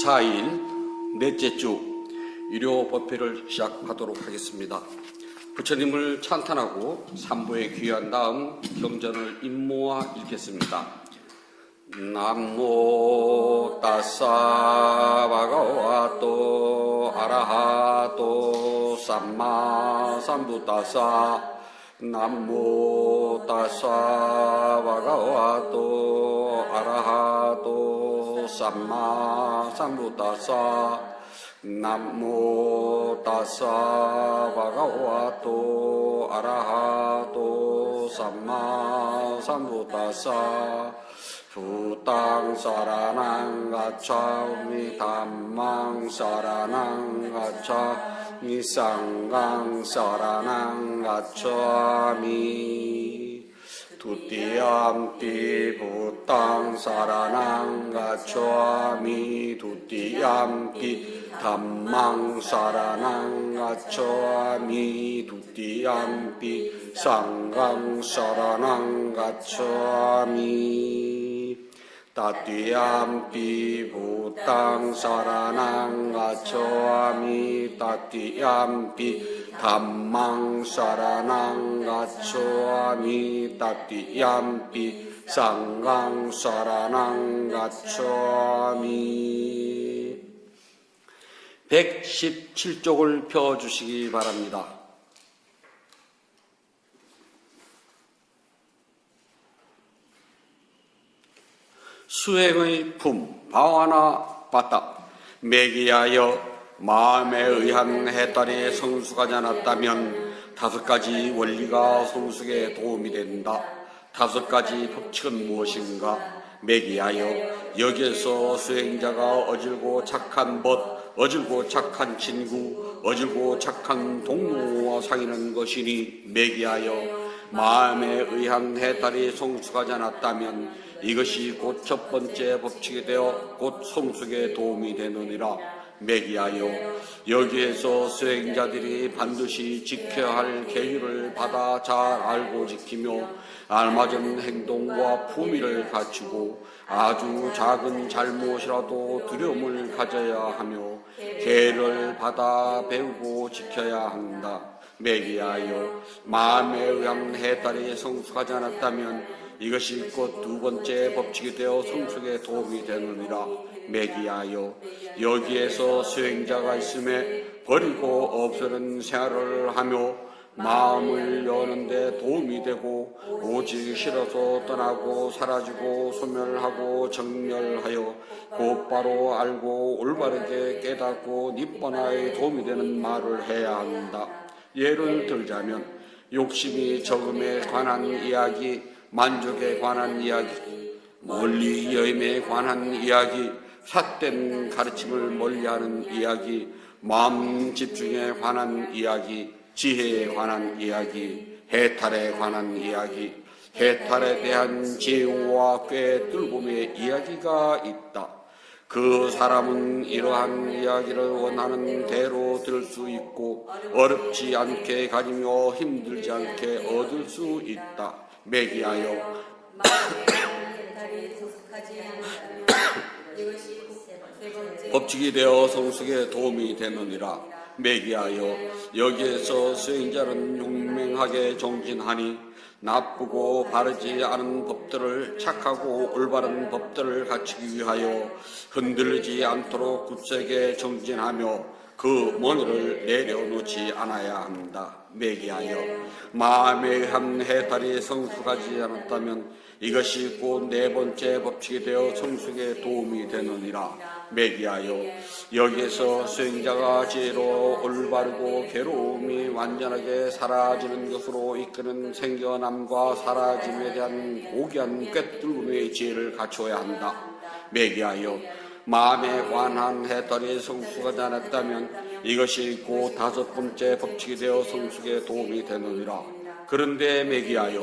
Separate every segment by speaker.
Speaker 1: 24일 넷째 주 유료 법회를 시작하도록 하겠습니다. 부처님을 찬탄하고 삼보에 귀한 다음 경전을 임모아 읽겠습니다. 남모 따사 바가와또 아라하또 삼마 삼부따사 남모 따사 바가와또 아라하또 삼마 삼부따사 남모 따사 바가와또 아라하또 삼마 삼부따사 부땅 사라낭 가차미 담망 사라낭 가차미 쌍강 사라낭 가차미 두띠암띠 부땅 사라낭 가차미 두띠암띠 담망 사라낭 가차미 두띠암띠 쌍강 사라낭 가차미 따띠암피 부땅 사라낭 가초아미 따띠암피 담망 사라낭 가초아미 따띠암피 쌍강 사라낭 가초아미 117쪽을 펴주시기 바랍니다. 수행의 품, 방화나 바닥, 매기하여 마음에 의한 해탈의 성수가 자났다면 5가지 원리가 성숙에 도움이 된다. 5가지 법칙은 무엇인가? 매기하여 여기에서 수행자가 어질고 착한 벗, 어질고 착한 친구, 어질고 착한 동무와 상의하는 것이니 매기하여 마음에 의한 해탈이 성숙하지 않았다면 이것이 곧 첫 번째 법칙이 되어 곧 성숙에 도움이 되느니라. 매기하여 여기에서 수행자들이 반드시 지켜야 할 계율을 받아 잘 알고 지키며 알맞은 행동과 품위를 갖추고 아주 작은 잘못이라도 두려움을 가져야 하며 계율을 받아 배우고 지켜야 한다. 매기하여 마음에 의한 해탈이 성숙하지 않았다면 이것이 곧 2번째 법칙이 되어 성숙에 도움이 되느니라. 매기하여 여기에서 수행자가 있음에 버리고 없애는 생활을 하며 마음을 여는데 도움이 되고 오직 싫어서 떠나고 사라지고 소멸하고 정멸하여 곧바로 알고 올바르게 깨닫고 니bbana에 도움이 되는 말을 해야 한다. 예를 들자면 욕심이 적음에 관한 이야기, 만족에 관한 이야기, 멀리 여임에 관한 이야기, 삿된 가르침을 멀리하는 이야기, 마음 집중에 관한 이야기, 지혜에 관한 이야기, 해탈에 관한 이야기, 해탈에 대한 제우와 꿰뚫음의 이야기가 있다. 그 사람은 이러한 이야기를 원하는 대로 들을 수 있고 어렵지 않게 가지며 힘들지 않게 얻을 수 있다. 매기하여 법칙이 되어 성숙에 도움이 되느니라. 매기하여 여기에서 수행자는 용맹하게 정진하니 나쁘고 바르지 않은 법들을 착하고 올바른 법들을 갖추기 위하여 흔들리지 않도록 굳세게 정진하며 그 머리를 내려놓지 않아야 한다. 매기하여 마음에 의한 해탈이 성숙하지 않았다면 이것이 곧 4번째 법칙이 되어 성숙에 도움이 되느니라. 매기하여 여기에서 수행자가 지혜로 올바르고 괴로움이 완전하게 사라지는 것으로 이끄는 생겨남과 사라짐에 대한 고귀한 꿰뚫음의 지혜를 갖춰야 한다. 매기하여 마음에 관한 해탈이 성숙하지 않았다면 이것이 곧 5번째 법칙이 되어 성숙에 도움이 되느니라. 그런데 매기하여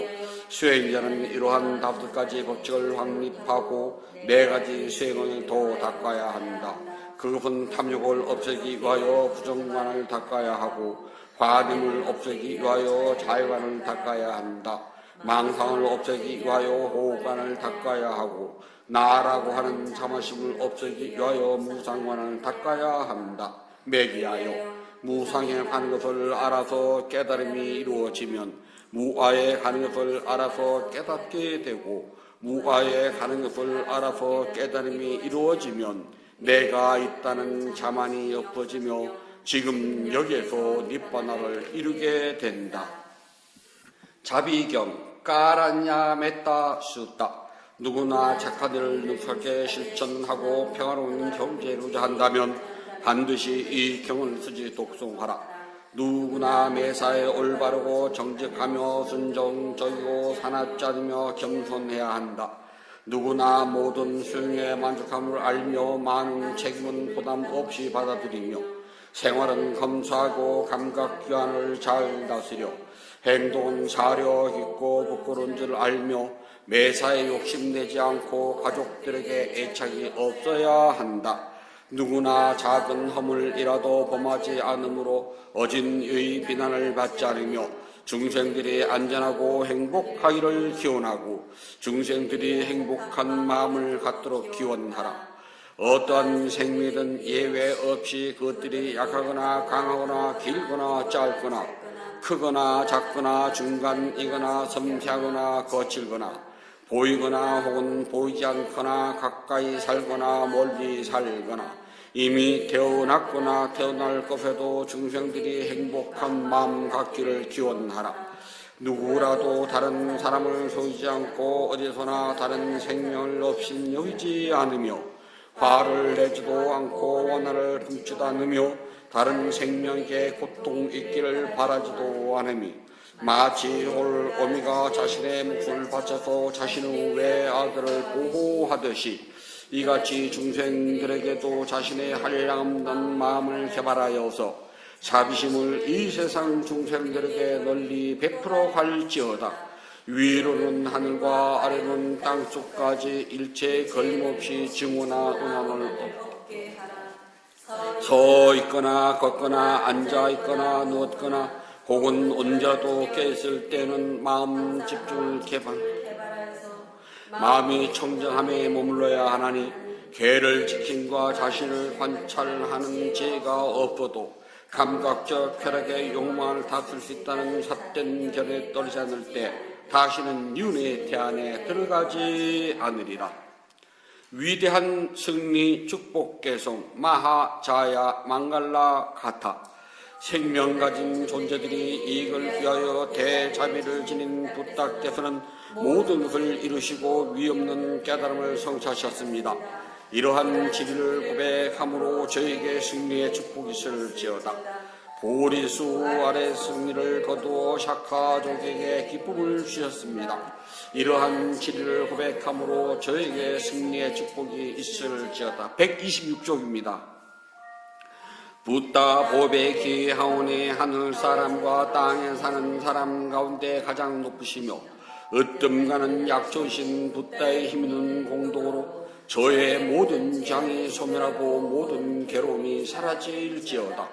Speaker 1: 수행자는 이러한 5가지 법칙을 확립하고 4가지 수행을 더 닦아야 한다. 그것은 탐욕을 없애기 위하여 부정관을 닦아야 하고 관임을 없애기 위하여 자유관을 닦아야 한다. 망상을 없애기 위하여 호흡관을 닦아야 하고 나라고 하는 자만심을 없애기 위하여 무상관을 닦아야 합니다. 매기하여 무상에 가는 것을 알아서 깨달음이 이루어지면 무아에 가는 것을 알아서 깨닫게 되고 무아에 가는 것을 알아서 깨달음이 이루어지면 내가 있다는 자만이 엎어지며 지금 여기에서 니bbāna를 이루게 된다. 자비경 까라냐 메따 슈따 누구나 착한 일을 능숙하게 실천하고 평화로운 경제를 이루자 한다면 반드시 이 경을 쓰지 독송하라. 누구나 매사에 올바르고 정직하며 순종적이고 사납지 않으며 겸손해야 한다. 누구나 모든 수용에 만족함을 알며 많은 책임은 부담 없이 받아들이며 생활은 검소하고 감각기관을 잘 다스려 행동은 사려 깊고 부끄러운 줄 알며 매사에 욕심내지 않고 가족들에게 애착이 없어야 한다. 누구나 작은 허물이라도 범하지 않으므로 어진의 비난을 받지 않으며 중생들이 안전하고 행복하기를 기원하고 중생들이 행복한 마음을 갖도록 기원하라. 어떠한 생물이든 예외 없이 그것들이 약하거나 강하거나 길거나 짧거나 크거나 작거나 중간이거나 섬세하거나 거칠거나 보이거나 혹은 보이지 않거나 가까이 살거나 멀리 살거나 이미 태어났거나 태어날 것에도 중생들이 행복한 마음 갖기를 기원하라. 누구라도 다른 사람을 속이지 않고 어디서나 다른 생명을 없인 여기지 않으며 화를 내지도 않고 원한을 품지도 않으며 다른 생명에게 고통 있기를 바라지도 않으며 마치 올어미가 자신의 목숨을 바쳐서 자신의 외아들을 보호하듯이 이같이 중생들에게도 자신의 한량없는 마음을 개발하여서 자비심을 이 세상 중생들에게 널리 베풀어 갈지어다. 위로는 하늘과 아래는 땅속까지 일체 걸림없이 증오나 음란을 없게 하라. 서 있거나 걷거나 앉아 있거나 누웠거나 혹은 언제라도 깨있을 때는 마음 집중을 마음이 청정함에 머물러야 하나니 개를 지킴과 자신을 관찰하는 죄가 없어도 감각적 쾌락의 욕망을 다스릴 수 있다는 삿된 결에 떨지 않을 때 다시는 윤회의 태안에 들어가지 않으리라. 위대한 승리 축복 개성 마하자야 망갈라 가타 생명 가진 존재들이 이익을 위하여 대자비를 지닌 부탁께서는 모든 것을 이루시고 위없는 깨달음을 성취하셨습니다. 이러한 진리를 고백함으로 저에게 승리의 축복이 있을지어다. 보리수 아래 승리를 거두어 샤카족에게 기쁨을 주셨습니다. 이러한 진리를 고백함으로 저에게 승리의 축복이 있을지어다. 126쪽입니다. 붓다 보베키 하오니 하늘 사람과 땅에 사는 사람 가운데 가장 높으시며 으뜸가는 약조신 붓다의 힘있는 공덕으로 저의 모든 장이 소멸하고 모든 괴로움이 사라질지어다.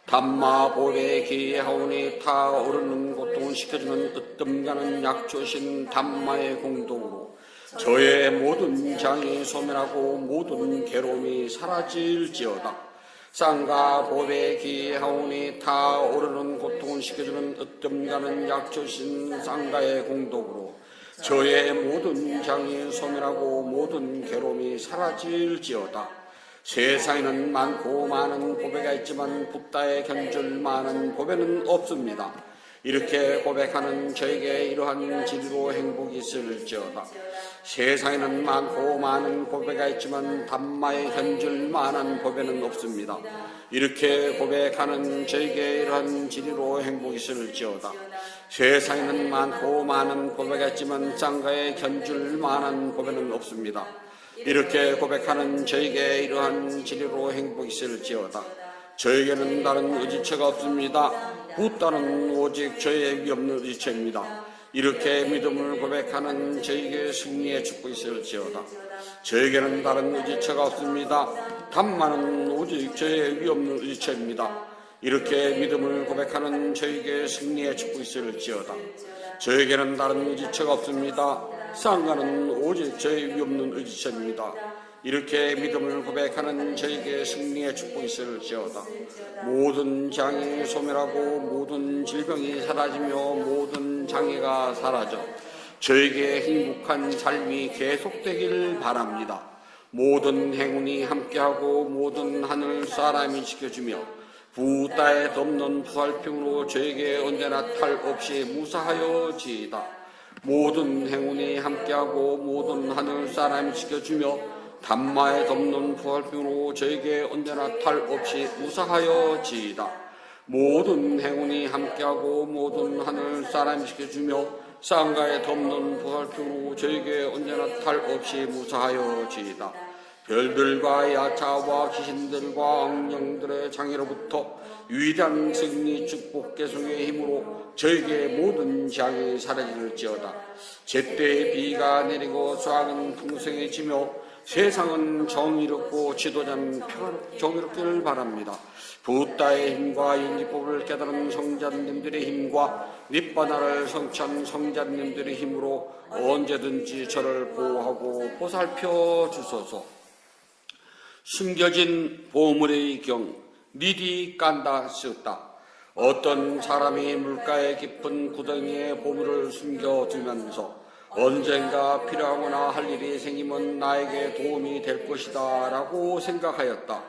Speaker 1: 담마 보베키 하오니 타오르는 고통을 식혀주는 으뜸가는 약조신 담마의 공덕으로 저의 모든 장이 소멸하고 모든 괴로움이 사라질지어다. 쌍가 보배기 하오니 타오르는 고통을 식혀주는 으뜸가는 약조신 쌍가의 공덕으로 저의 모든 장이 소멸하고 모든 괴로움이 사라질지어다. 세상에는 많고 많은 보배가 있지만 붓다에 견줄 많은 보배는 없습니다. 이렇게 고백하는 저에게 이러한 진리로 행복이 있을지어다. 세상에는 많고 많은 보배가 있지만 담마에 견줄 만한 보배는 없습니다. 이렇게 고백하는 저에게 이러한 진리로 행복이 있을지어다. 세상에는 많고 많은 보배가 있지만 쌍가에 견줄 만한 보배는 없습니다. 이렇게 고백하는 저에게 이러한 진리로 행복이 있을지어다. 저에게는 다른 의지처가 없습니다. 붓다는 오직 저의 위없는 의지처입니다. 이렇게 믿음을 고백하는 저에게 승리의 축복이 있을지어다. 저에게는 다른 의지처가 없습니다. 담마는 오직 저의 위없는 의지처입니다. 이렇게 믿음을 고백하는 저에게 승리의 축복이 있을지어다. 저에게는 다른 의지처가 없습니다. 상관은 오직 저의 위없는 의지처입니다. 이렇게 믿음을 고백하는 저에게 승리의 축복이 있을지어다. 모든 장애가 소멸하고 모든 질병이 사라지며 모든 장애가 사라져 저에게 행복한 삶이 계속되길 바랍니다. 모든 행운이 함께하고 모든 하늘 사람이 지켜주며 부따에 덮는 부활평으로 저에게 언제나 탈 없이 무사하여 지이다. 모든 행운이 함께하고 모든 하늘 사람이 지켜주며 단마에 덮는 부활병으로 저에게 언제나 탈 없이 무사하여 지이다. 모든 행운이 함께하고 모든 하늘 사람이 지켜주며 쌍가에 덮는 부활병으로 저에게 언제나 탈 없이 무사하여 지이다. 별들과 야차와 귀신들과 악령들의 장애로부터 위대한 승리 축복 계승의 힘으로 저에게 모든 장애 사라질지어다. 제때에 비가 내리고 수확은 풍성해지며 세상은 정의롭고 지도자는 정의롭기를 바랍니다. 부따의 힘과 연기법을 깨달은 성자님들의 힘과 밑바다를 성취한 성자님들의 힘으로 언제든지 저를 보호하고 보살펴 주소서. 숨겨진 보물의 경 니디 깐다 쓰다. 어떤 사람이 물가의 깊은 구덩이에 보물을 숨겨두면서 언젠가 필요하거나 할 일이 생기면 나에게 도움이 될 것이다 라고 생각하였다.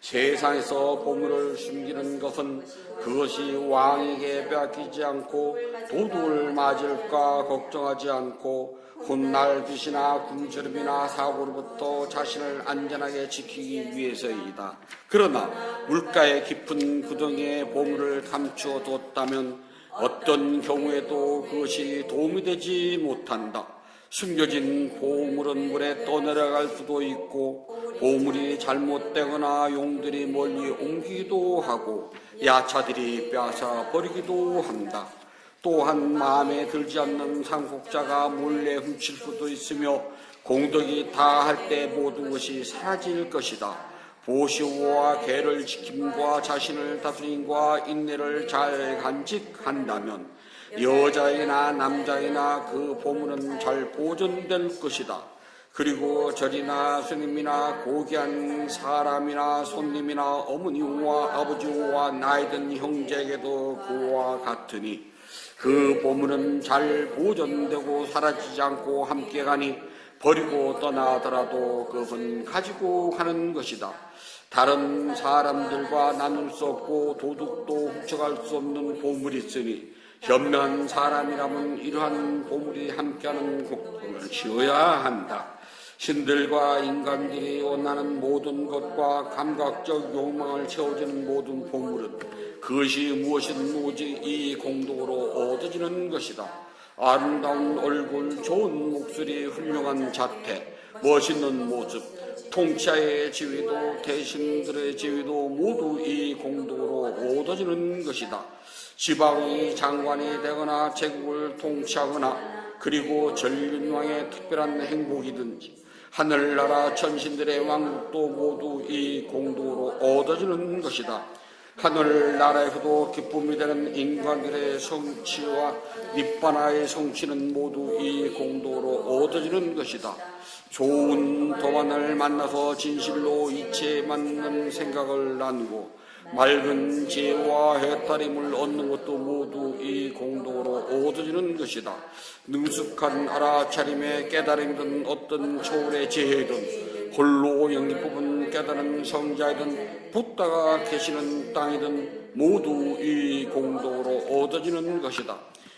Speaker 1: 세상에서 보물을 숨기는 것은 그것이 왕에게 빼앗기지 않고 도둑을 맞을까 걱정하지 않고 훗날 귀신이나 군주름이나 사고로부터 자신을 안전하게 지키기 위해서이다. 그러나 물가의 깊은 구덩이에 보물을 감추어 뒀다면 어떤 경우에도 그것이 도움이 되지 못한다. 숨겨진 보물은 물에 떠내려갈 수도 있고 보물이 잘못되거나 용들이 멀리 옮기기도 하고 야차들이 빼앗아 버리기도 한다. 또한 마음에 들지 않는 상속자가 몰래 훔칠 수도 있으며 공덕이 다할 때 모든 것이 사라질 것이다. 보시오와 계를 지킴과 자신을 다스림과 인내를 잘 간직한다면 여자이나 남자이나 그 보물은 잘 보존될 것이다. 그리고 절이나 스님이나 고귀한 사람이나 손님이나 어머니와 아버지와 나이든 형제에게도 그와 같으니 그 보물은 잘 보존되고 사라지지 않고 함께 가니 버리고 떠나더라도 그것은 가지고 가는 것이다. 다른 사람들과 나눌 수 없고 도둑도 훔쳐갈 수 없는 보물이 있으니 현명한 사람이라면 이러한 보물이 함께하는 곡을 지어야 한다. 신들과 인간들이 원하는 모든 것과 감각적 욕망을 채워주는 모든 보물은 그것이 무엇이든 오직 이 공덕으로 얻어지는 것이다. 아름다운 얼굴, 좋은 목소리, 훌륭한 자태, 멋있는 모습, 통치자의 지위도 대신들의 지위도 모두 이 공덕으로 얻어지는 것이다. 지방의 장관이 되거나 제국을 통치하거나 그리고 전륜왕의 특별한 행복이든지 하늘나라 천신들의 왕국도 모두 이 공덕으로 얻어지는 것이다. 하늘나라에서도 기쁨이 되는 인간들의 성취와 밑바나의 성취는 모두 이 공덕으로 얻어지는 것이다. 좋은 도반을 만나서 진실로 이치에 맞는 생각을 나누고 맑은 지혜와 해탈임을 얻는 것도 모두 이 공덕으로 얻어지는 것이다. 능숙한 알아차림의 깨달음이든 어떤 초월의 지혜이든 홀로 영리법은 깨달은 성자이든 붓다가 계시는 땅이든 모두 이 공덕으로 얻어지는 것이다.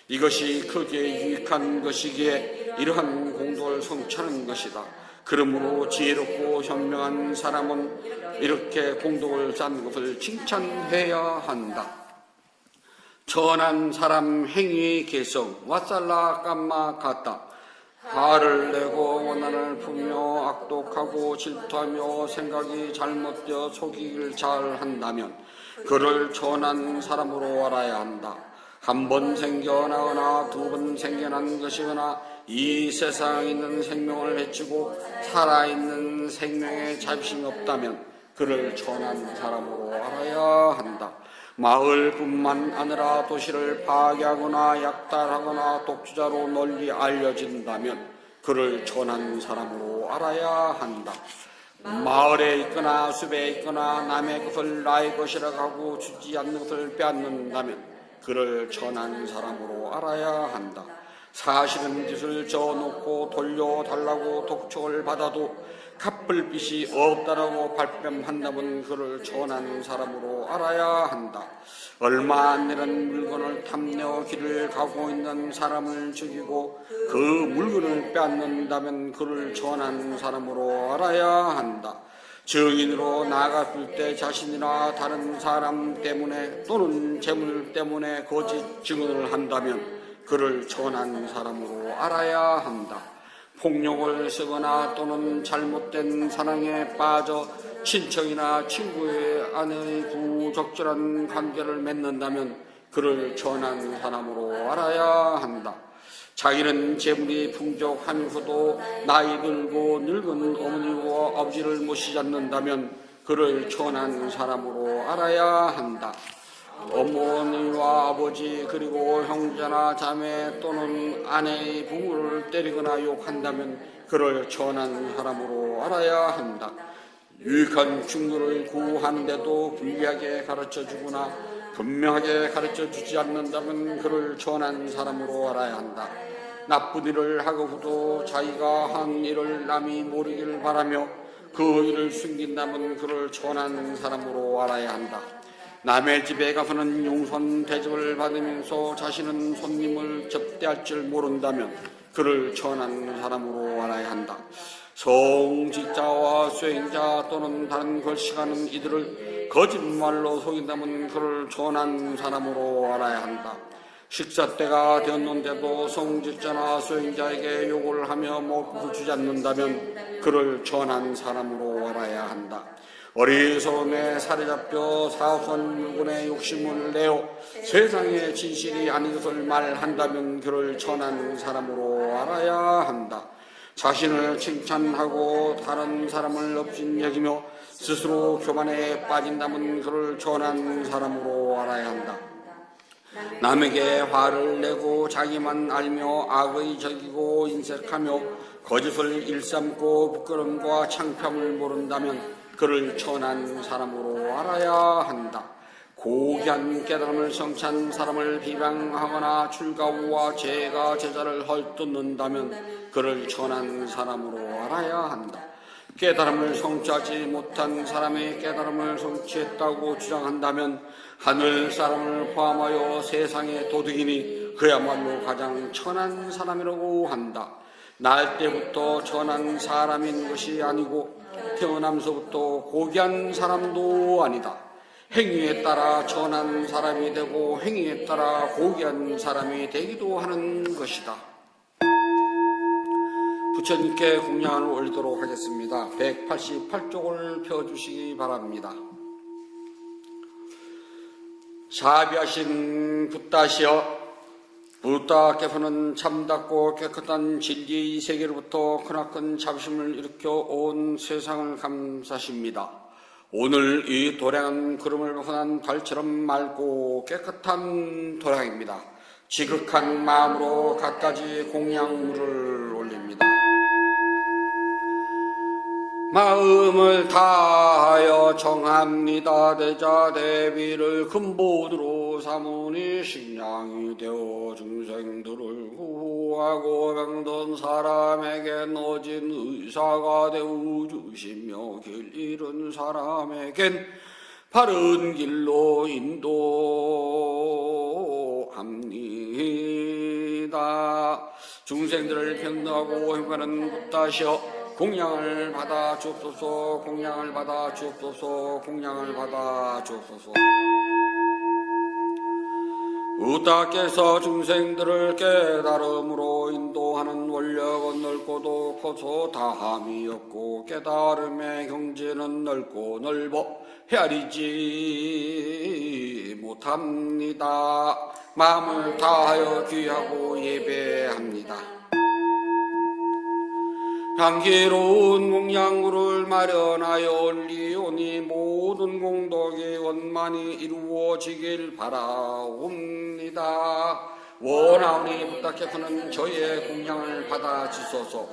Speaker 1: 이것이 크게 유익한 것이기에 이러한 공덕을 성취하는 것이다. 그러므로 지혜롭고 현명한 사람은 이렇게 공덕을 쌓는 것을 칭찬해야 한다. 천한 사람 행위의 개성 와살라 깜마 같다. 화를 내고 원한을 품며 악독하고 질투하며 생각이 잘못되어 속이기를 잘한다면 그를 천한 사람으로 알아야 한다. 한 번 생겨나거나 두 번 생겨난 것이거나 이 세상에 있는 생명을 해치고 살아있는 생명에 자비심이 없다면 그를 천한 사람으로 알아야 한다. 마을뿐만 아니라 도시를 파괴하거나 약탈하거나 독주자로 널리 알려진다면 그를 천한 사람으로 알아야 한다. 마을에 있거나 숲에 있거나 남의 것을 나의 것이라고 하고 주지 않는 것을 빼앗는다면 그를 천한 사람으로 알아야 한다. 사실은 짓을 져놓고 돌려달라고 독촉을 받아도 갚을 빚이 없다라고 발뺌한다면 그를 천한 사람으로 알아야 한다. 얼마 안 되는 물건을 탐내어 길을 가고 있는 사람을 죽이고 그 물건을 빼앗는다면 그를 천한 사람으로 알아야 한다. 증인으로 나갔을 때 자신이나 다른 사람 때문에 또는 재물 때문에 거짓 증언을 한다면 그를 천한 사람으로 알아야 한다. 폭력을 쓰거나 또는 잘못된 사랑에 빠져 친척이나 친구의 아내의 부적절한 관계를 맺는다면 그를 천한 사람으로 알아야 한다. 자기는 재물이 풍족하면서도 나이 들고 늙은 어머니와 아버지를 모시지 않는다면 그를 천한 사람으로 알아야 한다. 어머니와 아버지 그리고 형제나 자매 또는 아내의 부모를 때리거나 욕한다면 그를 천한 사람으로 알아야 한다. 유익한 충고를 구하는데도 불리하게 가르쳐주거나 분명하게 가르쳐주지 않는다면 그를 천한 사람으로 알아야 한다. 나쁜 일을 하고도 자기가 한 일을 남이 모르기를 바라며 그 일을 숨긴다면 그를 천한 사람으로 알아야 한다. 남의 집에 가서는 용선 대접을 받으면서 자신은 손님을 접대할 줄 모른다면 그를 천한 사람으로 알아야 한다. 성직자와 수행자 또는 다른 걸식하는 이들을 거짓말로 속인다면 그를 천한 사람으로 알아야 한다. 식사 때가 되었는데도 성직자나 수행자에게 욕을 하며 먹고 주지 않는다면 그를 천한 사람으로 알아야 한다. 어리석음에 살이 잡혀 사소한 물건에 욕심을 내어 세상의 진실이 아닌 것을 말한다면 그를 천한 사람으로 알아야 한다. 자신을 칭찬하고 다른 사람을 업신 여기며 스스로 교만에 빠진다면 그를 천한 사람으로 알아야 한다. 남에게 화를 내고 자기만 알며 악의 적이고 인색하며 거짓을 일삼고 부끄러움과 창피함을 모른다면 그를 천한 사람으로 알아야 한다. 고귀한 깨달음을 성취한 사람을 비방하거나 출가우와 죄가 제자를 헐뜯는다면 그를 천한 사람으로 알아야 한다. 깨달음을 성취하지 못한 사람의 깨달음을 성취했다고 주장한다면 하늘 사람을 포함하여 세상의 도둑이니 그야말로 가장 천한 사람이라고 한다. 날 때부터 천한 사람인 것이 아니고 태어나면서부터 고귀한 사람도 아니다. 행위에 따라 천한 사람이 되고 행위에 따라 고귀한 사람이 되기도 하는 것이다. 부처님께 공양을 올리도록 하겠습니다. 188쪽을 펴주시기 바랍니다. 사비하신 붓다시여, 부다께서는 참답고 깨끗한 진리의 세계로부터 크나큰 자부심을 일으켜 온 세상을 감사십니다. 오늘 이 도량은 구름을 벗어난 달처럼 맑고 깨끗한 도량입니다. 지극한 마음으로 갖가지 공양물을 올립니다. 마음을 다하여 정합니다. 대자 대비를 근본으로 삼으니 식량이 되어 중생들을 구하고 병든 사람에겐 어진 의사가 되어 주시며 길 잃은 사람에겐 바른 길로 인도합니다. 중생들을 평등하고 행하는 붓다시여, 공양을 받아 주옵소서. 공양을 받아 주옵소서. 공양을 받아 주옵소서. 붓다께서 중생들을 깨달음으로 인도하는 원력은 넓고도 커서 다함이 없고 깨달음의 경지는 넓고 넓어 헤아리지 못합니다. 마음을 다하여 귀하고 예배합니다. 향기로운 공양물을 마련하여 올리오니 모든 공덕이 원만히 이루어지길 바라옵니다. 원하오니 부탁해서는 저의 공양을 받아주소서.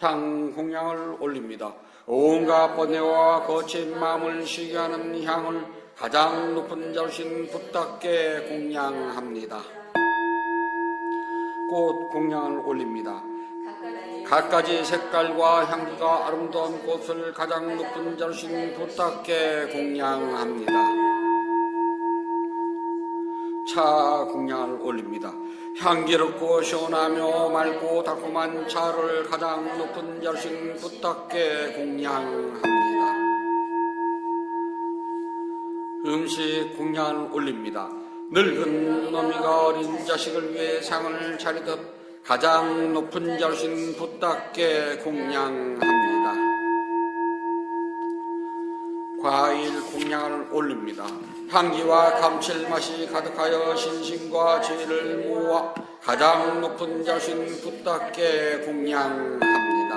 Speaker 1: 향 공양을 올립니다. 온갖 번뇌와 거친 마음을 쉬게 하는 향을 가장 높은 자신 부탁께 공양합니다. 꽃 공양을 올립니다. 갖가지 색깔과 향기가 아름다운 꽃을 가장 높은 자신 부탁께 공양합니다. 차 공양을 올립니다. 향기롭고 시원하며 맑고 달콤한 차를 가장 높은 자신 부탁께 공양합니다. 음식 공양을 올립니다. 늙은 어미가 어린 자식을 위해 상을 차리듯 가장 높은 자신 부탁께 공양합니다. 과일 공양을 올립니다. 향기와 감칠맛이 가득하여 신심과 지혜를 모아 가장 높은 자신 부탁께 공양합니다.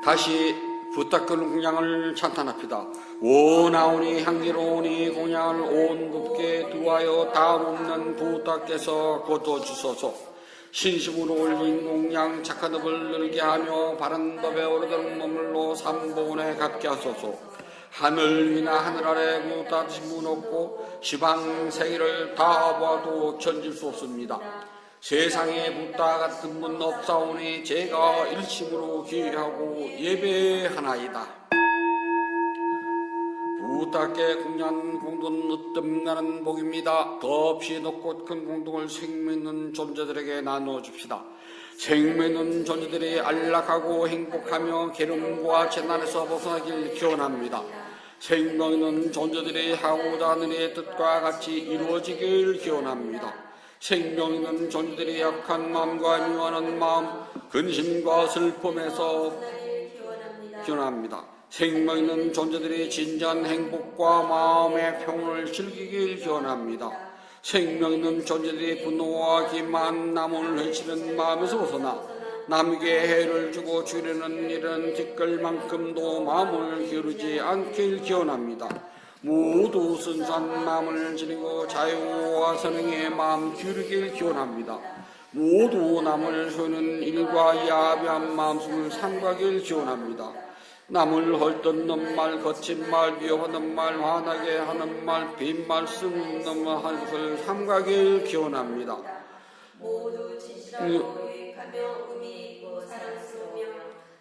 Speaker 1: 다시 부탁하는 공양을 찬탄합니다. 원하오니 향기로우니 공양을 온 굽게 두하여 다음 없는 부탁께서 거둬주소서. 신심으로 올린 공양 착한 업을 늘게 하며 바른 법에 오르던 머물러 삼보원에 갖게 하소서. 하늘 위나 하늘 아래 무다신 분 없고 시방 세계를 다 보아도 견질 수 없습니다. 세상에 붓다 같은 분 없사오니 제가 일심으로 기하고 예배하나이다. 부탁께 공양 공돈 으뜸나는 복입니다. 덧없이 높고 큰 공동을 생명 있는 존재들에게 나눠줍시다. 생명 있는 존재들이 안락하고 행복하며 게으름과 재난에서 벗어나길 기원합니다. 생명 있는 존재들이 하고자 하는 이의 뜻과 같이 이루어지길 기원합니다. 생명 있는 존재들이 약한 마음과 미워하는 마음, 근심과 슬픔에서 기원합니다. 생명 있는 존재들이 진정한 행복과 마음의 평온을 즐기길 기원합니다. 생명 있는 존재들이 분노와 기만, 남을 해치는 마음에서 벗어나 남에게 해를 주고 주려는 일은 뒷걸만큼도 마음을 기울이지 않길 기원합니다. 모두 순수한 마음을 지니고 자유와 선행의 마음 기울이길 기원합니다. 모두 남을 효는 일과 야비한 마음속을 삼가길 기원합니다. 남을 헐뜯는 말, 거친 말, 위협하는 말, 화나게 하는 말, 빈말, 쓸모없는 말 하는 것을 삼가길 기원합니다.
Speaker 2: 모두 진실하고 유익하며 의미 있고 사랑스러우며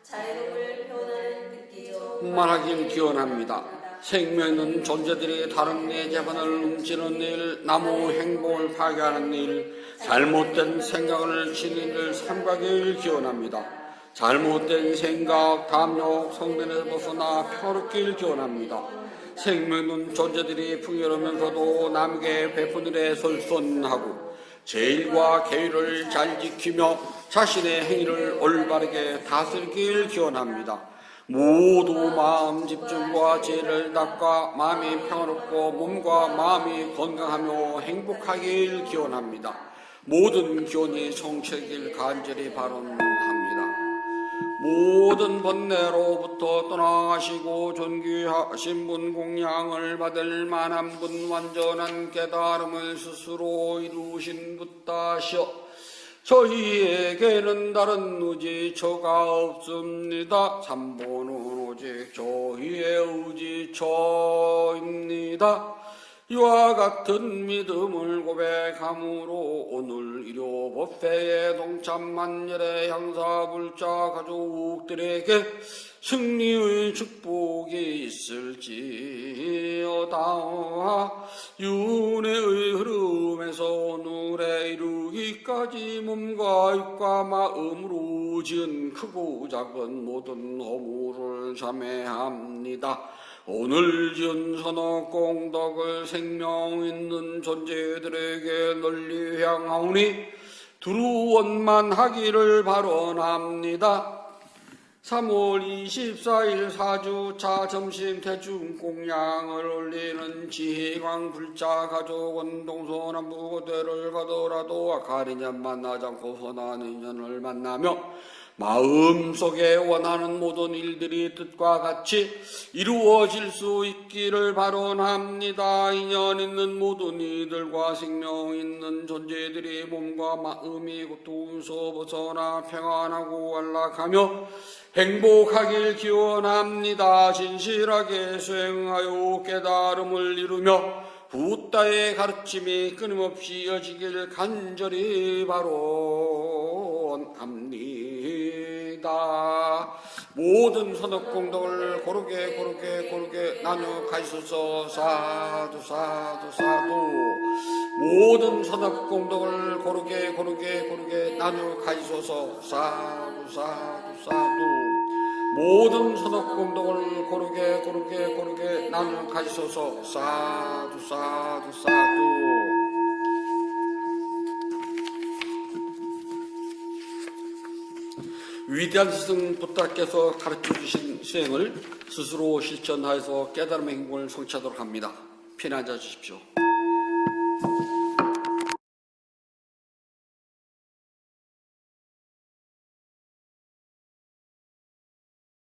Speaker 2: 자유를 표현하는 듣기죠.
Speaker 1: 말하길 기원합니다. 생명 있는 존재들이 다른 이의 재판을 훔치는 일, 나무 행복을 파괴하는 일, 잘못된 생각을 지닌 일을 삼가길 기원합니다. 잘못된 생각, 탐욕, 성변에서 벗어나 평화롭길 기원합니다. 생명 있는 존재들이 풍요로우면서도 남에게 베푸는 일에 솔선하고 제일과 계율을 잘 지키며 자신의 행위를 올바르게 다스리길 기원합니다. 모두 마음 집중과 지혜를 닦아 마음이 평화롭고 몸과 마음이 건강하며 행복하길 기원합니다. 모든 기원이 성취되길 간절히 바랍니다. 모든 번뇌로부터 떠나시고 존귀하신 분, 공양을 받을 만한 분, 완전한 깨달음을 스스로 이루신 붓다시여 저희에게는 다른 의지처가 없습니다. 삼보는 오직 저희의 의지처입니다. 이와 같은 믿음을 고백함으로 오늘 일요 법회에 동참 만열의 향사불자 가족들에게 승리의 축복이 있을지어다. 윤회의 흐름에서 오늘에 이르기까지 몸과 입과 마음으로 지은 크고 작은 모든 허물을 참회합니다. 오늘 지은 선악 공덕을 생명 있는 존재들에게 널리 향하오니 두루 원만하기를 발언합니다. 3월 24일 4주차 점심 대중 공양을 올리는 지희광 불자 가족은 동서남북 어디를 가더라도 가리년 만나지 않고 선한 인연을 만나며 마음속에 원하는 모든 일들이 뜻과 같이 이루어질 수 있기를 바라옵니다. 인연 있는 모든 이들과 생명 있는 존재들이 몸과 마음이 고통에서 벗어나 평안하고 안락하며 행복하길 기원합니다. 진실하게 수행하여 깨달음을 이루며 부다의 가르침이 끊임없이 이어지길 간절히 바라옵니다. 모든 선업공덕을 고르게 나누어 가시소서. 사두 사두 사두. 모든 선업공덕을 고르게 나누어 가시소서. 사두 사두 사두. 모든 선업공덕을 고르게 나누어 가시소서. 사두 사두 사두. 위대한 스승 부다께서 가르쳐주신 수행을 스스로 실천하여서 깨달음의 행복을 성취하도록 합니다. 편히 앉아 주십시오.